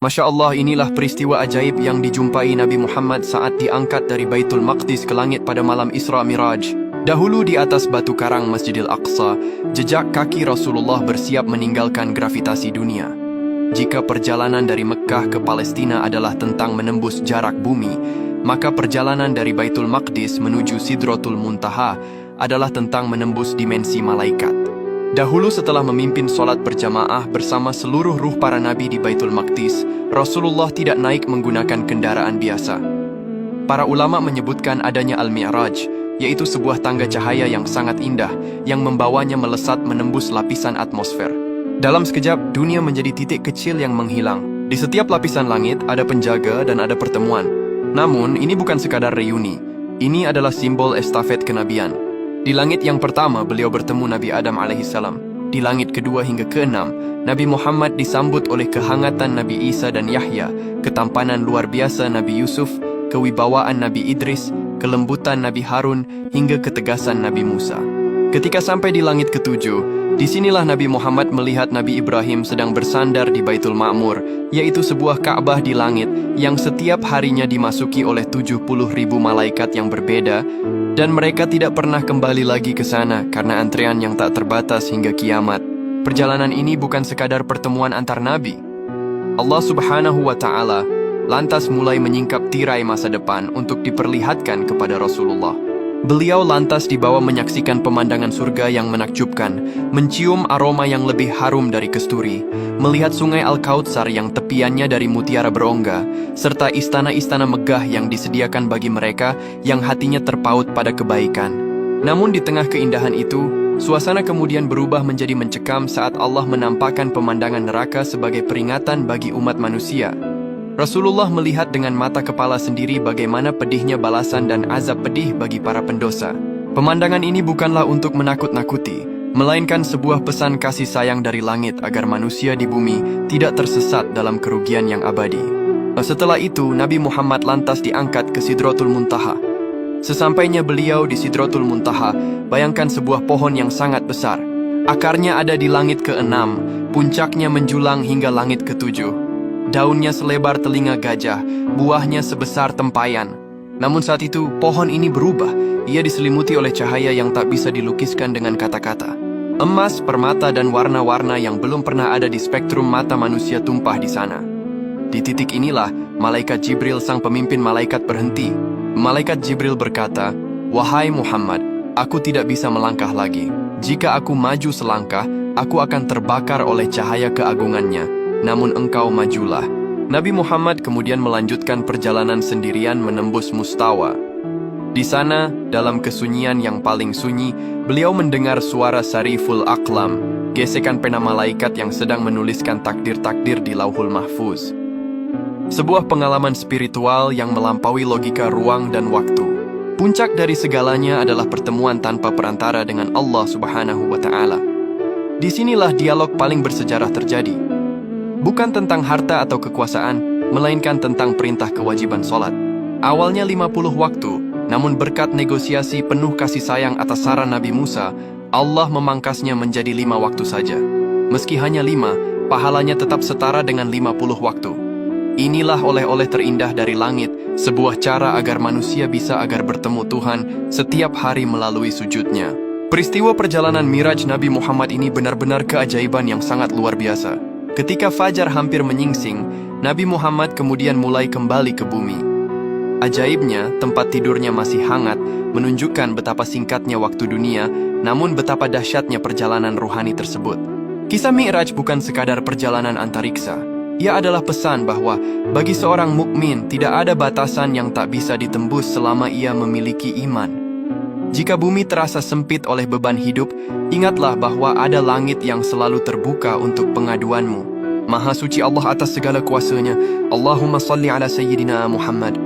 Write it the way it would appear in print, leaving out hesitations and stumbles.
Masya Allah, inilah peristiwa ajaib yang dijumpai Nabi Muhammad saat diangkat dari Baitul Maqdis ke langit pada malam Isra Miraj. Dahulu di atas batu karang Masjidil Aqsa, jejak kaki Rasulullah bersiap meninggalkan gravitasi dunia. Jika perjalanan dari Mekkah ke Palestina adalah tentang menembus jarak bumi, maka perjalanan dari Baitul Maqdis menuju Sidratul Muntaha adalah tentang menembus dimensi malaikat. Dahulu setelah memimpin sholat berjamaah bersama seluruh ruh para nabi di Baitul Maqdis, Rasulullah tidak naik menggunakan kendaraan biasa. Para ulama menyebutkan adanya Al-Mi'raj, yaitu sebuah tangga cahaya yang sangat indah yang membawanya melesat menembus lapisan atmosfer. Dalam sekejap, dunia menjadi titik kecil yang menghilang. Di setiap lapisan langit ada penjaga dan ada pertemuan. Namun, ini bukan sekadar reuni. Ini adalah simbol estafet kenabian. Di langit yang pertama, beliau bertemu Nabi Adam alaihissalam. Di langit kedua hingga keenam, Nabi Muhammad disambut oleh kehangatan Nabi Isa dan Yahya, ketampanan luar biasa Nabi Yusuf, kewibawaan Nabi Idris, kelembutan Nabi Harun, hingga ketegasan Nabi Musa. Ketika sampai di langit ketujuh, disinilah Nabi Muhammad melihat Nabi Ibrahim sedang bersandar di Baitul Ma'mur, yaitu sebuah Ka'bah di langit yang setiap harinya dimasuki oleh 70.000 malaikat yang berbeda, dan mereka tidak pernah kembali lagi ke sana karena antrean yang tak terbatas hingga kiamat. Perjalanan ini bukan sekadar pertemuan antar nabi. Allah Subhanahu wa Ta'ala lantas mulai menyingkap tirai masa depan untuk diperlihatkan kepada Rasulullah. Beliau lantas dibawa menyaksikan pemandangan surga yang menakjubkan, mencium aroma yang lebih harum dari kesturi, melihat sungai Al-Kautsar yang tepiannya dari mutiara berongga, serta istana-istana megah yang disediakan bagi mereka yang hatinya terpaut pada kebaikan. Namun di tengah keindahan itu, suasana kemudian berubah menjadi mencekam saat Allah menampakkan pemandangan neraka sebagai peringatan bagi umat manusia. Rasulullah melihat dengan mata kepala sendiri bagaimana pedihnya balasan dan azab pedih bagi para pendosa. Pemandangan ini bukanlah untuk menakut-nakuti, melainkan sebuah pesan kasih sayang dari langit agar manusia di bumi tidak tersesat dalam kerugian yang abadi. Setelah itu, Nabi Muhammad lantas diangkat ke Sidratul Muntaha. Sesampainya beliau di Sidratul Muntaha, bayangkan sebuah pohon yang sangat besar. Akarnya ada di langit ke-6, puncaknya menjulang hingga langit ke-7. Daunnya selebar telinga gajah, buahnya sebesar tempayan. Namun saat itu, pohon ini berubah. Ia diselimuti oleh cahaya yang tak bisa dilukiskan dengan kata-kata. Emas, permata, dan warna-warna yang belum pernah ada di spektrum mata manusia tumpah di sana. Di titik inilah, Malaikat Jibril sang pemimpin malaikat berhenti. Malaikat Jibril berkata, "Wahai Muhammad, aku tidak bisa melangkah lagi. Jika aku maju selangkah, aku akan terbakar oleh cahaya keagungannya. Namun engkau majulah." Nabi Muhammad kemudian melanjutkan perjalanan sendirian menembus Mustawa. Di sana, dalam kesunyian yang paling sunyi, beliau mendengar suara Sariful Aqlam, gesekan pena malaikat yang sedang menuliskan takdir-takdir di Lauhul Mahfuz. Sebuah pengalaman spiritual yang melampaui logika ruang dan waktu. Puncak dari segalanya adalah pertemuan tanpa perantara dengan Allah Subhanahu wa Ta'ala. Disinilah dialog paling bersejarah terjadi. Bukan tentang harta atau kekuasaan, melainkan tentang perintah kewajiban sholat. Awalnya 50 waktu, namun berkat negosiasi penuh kasih sayang atas saran Nabi Musa, Allah memangkasnya menjadi 5 waktu saja. Meski hanya 5, pahalanya tetap setara dengan 50 waktu. Inilah oleh-oleh terindah dari langit, sebuah cara agar manusia bisa bertemu Tuhan setiap hari melalui sujudnya. Peristiwa perjalanan Miraj Nabi Muhammad ini benar-benar keajaiban yang sangat luar biasa. Ketika fajar hampir menyingsing, Nabi Muhammad kemudian mulai kembali ke bumi. Ajaibnya, tempat tidurnya masih hangat, menunjukkan betapa singkatnya waktu dunia, namun betapa dahsyatnya perjalanan rohani tersebut. Kisah Mi'raj bukan sekadar perjalanan antariksa. Ia adalah pesan bahwa bagi seorang mukmin tidak ada batasan yang tak bisa ditembus selama ia memiliki iman. Jika bumi terasa sempit oleh beban hidup, ingatlah bahwa ada langit yang selalu terbuka untuk pengaduanmu. Maha suci Allah atas segala kuasanya. Allahumma salli ala Sayyidina Muhammad.